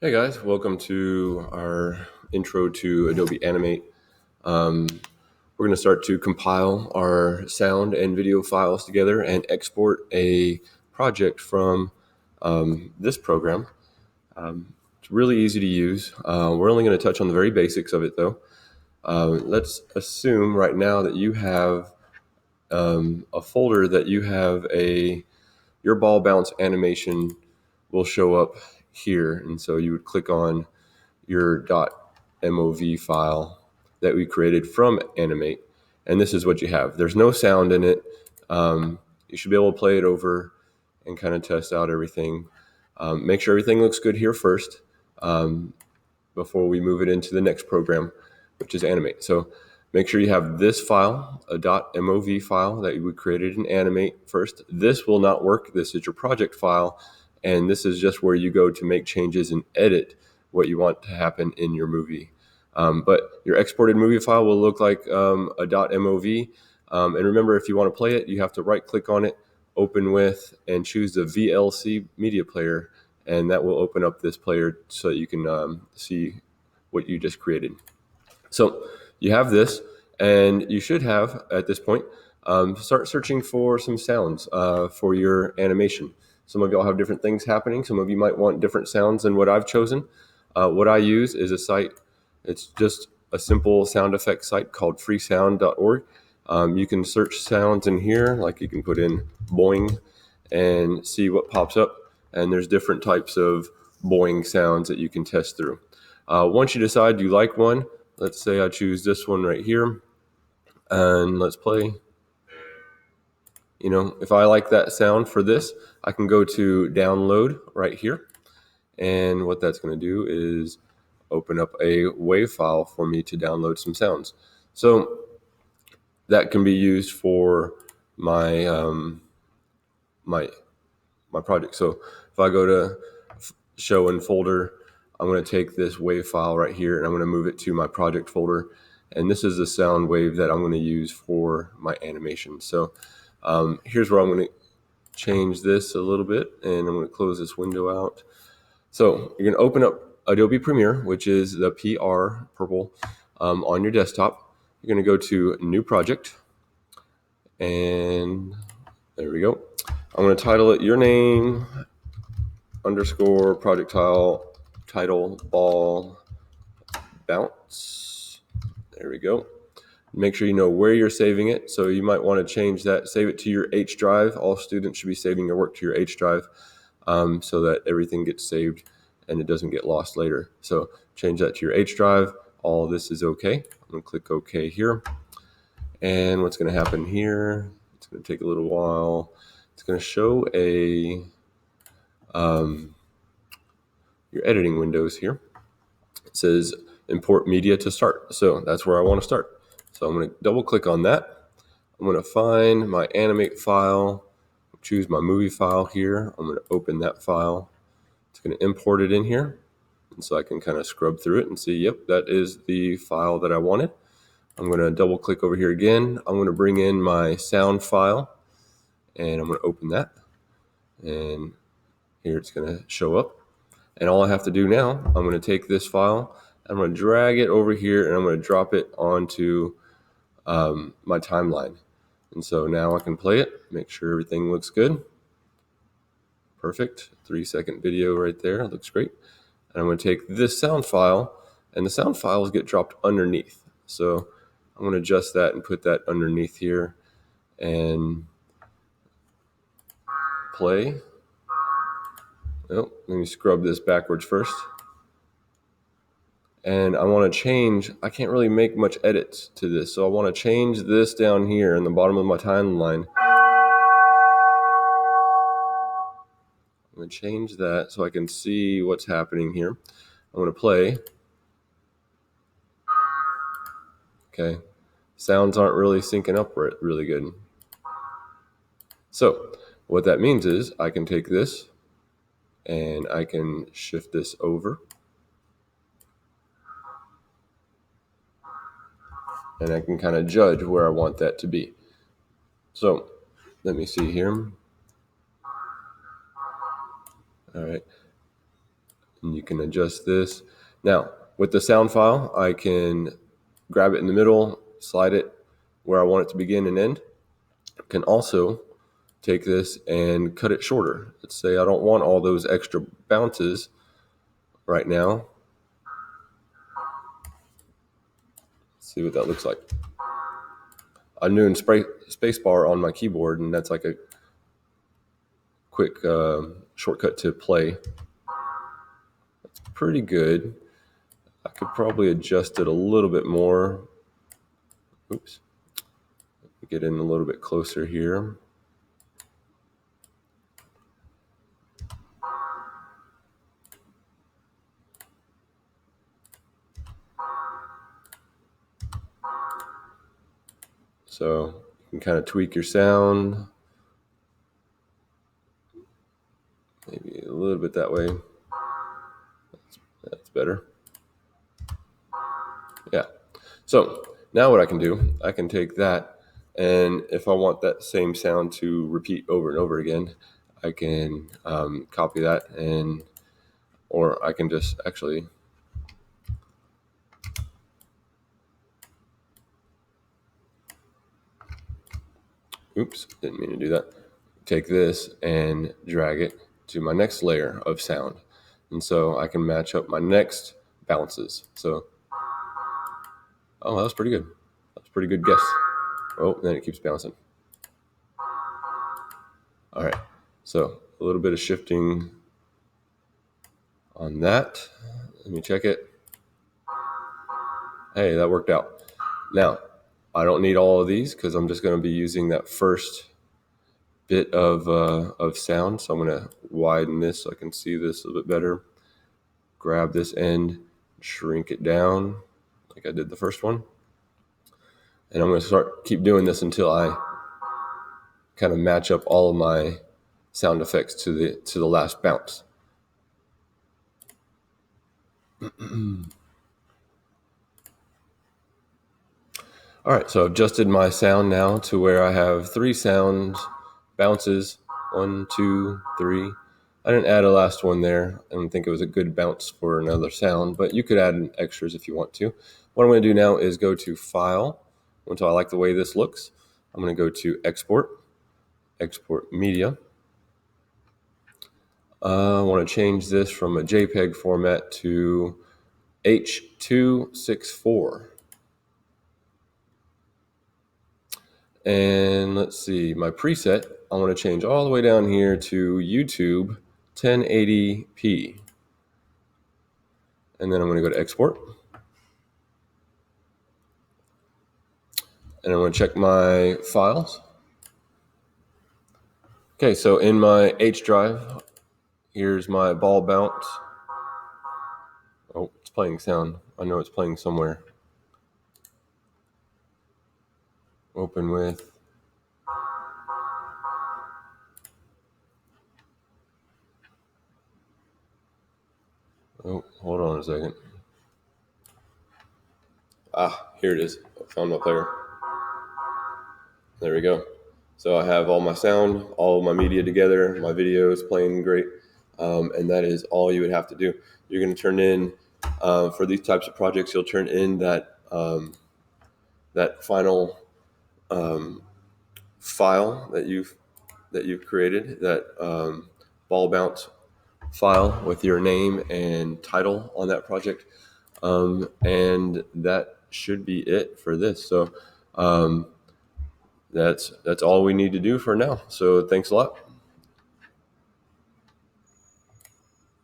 Hey guys, welcome to our intro to Adobe Animate. We're going to start to compile our sound and video files together and export a project from this program. It's really easy to use. We're only going to touch on the very basics of it though. Let's assume right now that you have a folder that you have your ball bounce animation will show up here. And so you would click on your .mov file that we created from Animate, and this is what you have. There's no sound in it. You should be able to play it over and kind of test out everything. Make sure everything looks good here first before we move it into the next program, which is Animate. So make sure you have this file, a .mov file that we created in Animate first. This will not work. This is your project file, and this is just where you go to make changes and edit what you want to happen in your movie. But your exported movie file will look like a .mov. And remember, if you want to play it, you have to right-click on it, open with, and choose the VLC media player, and that will open up this player so that you can see what you just created. So you have this, and you should have, at this point, start searching for some sounds for your animation. Some of y'all have different things happening. Some of you might want different sounds than what I've chosen. What I use is a site. It's just a simple sound effects site called freesound.org. You can search sounds in here, like you can put in boing and see what pops up. And there's different types of boing sounds that you can test through. Once you decide you like one, let's say I choose this one right here, and let's play. If I like that sound for this, I can go to download right here. And what that's going to do is open up a WAV file for me to download some sounds. So that can be used for my my project. So if I go to show in folder, I'm going to take this WAV file right here and I'm going to move it to my project folder. And this is the sound wave that I'm going to use for my animation. So here's where I'm going to change this a little bit, and I'm going to close this window out. So you're going to open up Adobe Premiere, which is the PR purple on your desktop. You're going to go to New Project, and there we go. I'm going to title it Your Name _ project title ball bounce. There we go. Make sure you know where you're saving it. So you might want to change that. Save it to your H drive. All students should be saving their work to your H drive so that everything gets saved and it doesn't get lost later. So change that to your H drive. All this is okay. I'm going to click OK here. And what's going to happen here, it's going to take a little while. It's going to show your editing windows here. It says import media to start. So that's where I want to start. So I'm going to double click on that. I'm going to find my animate file, choose my movie file here. I'm going to open that file. It's going to import it in here. And so I can kind of scrub through it and see, yep, that is the file that I wanted. I'm going to double click over here again. I'm going to bring in my sound file and I'm going to open that. And here it's going to show up. And all I have to do now, I'm going to take this file, I'm going to drag it over here, and I'm going to drop it onto my timeline. And so now I can play it, make sure everything looks good. Perfect. 3-second video right there. Looks great. And I'm going to take this sound file, and the sound files get dropped underneath. So I'm going to adjust that and put that underneath here and play. Oh, let me scrub this backwards first. And I want to change, I can't really make much edits to this. So I want to change this down here in the bottom of my timeline. I'm going to change that so I can see what's happening here. I'm going to play. Okay. Sounds aren't really syncing up really good. So what that means is I can take this and I can shift this over. And I can kind of judge where I want that to be. So let me see here. All right. And you can adjust this. Now, with the sound file, I can grab it in the middle, slide it where I want it to begin and end. I can also take this and cut it shorter. Let's say I don't want all those extra bounces right now. Let's see what that looks like. I'm doing spacebar on my keyboard, and that's like a quick shortcut to play. That's pretty good. I could probably adjust it a little bit more. Oops. Get in a little bit closer here. So you can kind of tweak your sound. Maybe a little bit that way. That's better. Yeah. So now what I can do, I can take that, and if I want that same sound to repeat over and over again, I can copy that, or I can just actually oops, didn't mean to do that. Take this and drag it to my next layer of sound. And so I can match up my next bounces. So, oh, that was pretty good. That's a pretty good guess. Oh, then it keeps bouncing. All right. So a little bit of shifting on that. Let me check it. Hey, that worked out. Now, I don't need all of these because I'm just going to be using that first bit of sound. So I'm going to widen this so I can see this a little bit better. Grab this end, shrink it down like I did the first one. And I'm going to keep doing this until I kind of match up all of my sound effects to the last bounce. All right, so I've adjusted my sound now to where I have 3 sound bounces. 1, 2, 3. I didn't add a last one there. I didn't think it was a good bounce for another sound, but you could add extras if you want to. What I'm going to do now is go to File. Until I like the way this looks, I'm going to go to Export, Export Media. I want to change this from a JPEG format to H.264. And let's see, my preset, I want to change all the way down here to YouTube 1080p. And then I'm going to go to Export. And I'm going to check my files. Okay, so in my H drive, here's my ball bounce. Oh, it's playing sound. I know it's playing somewhere. Open with. Oh, hold on a second. Here it is. I found my player. There we go. So I have all my sound, all of my media together. My video is playing great. And that is all you would have to do. You're going to turn in, for these types of projects, you'll turn in that final file that you've created, that ball bounce file with your name and title on that project. And that should be it for this. So that's all we need to do for now. So thanks a lot.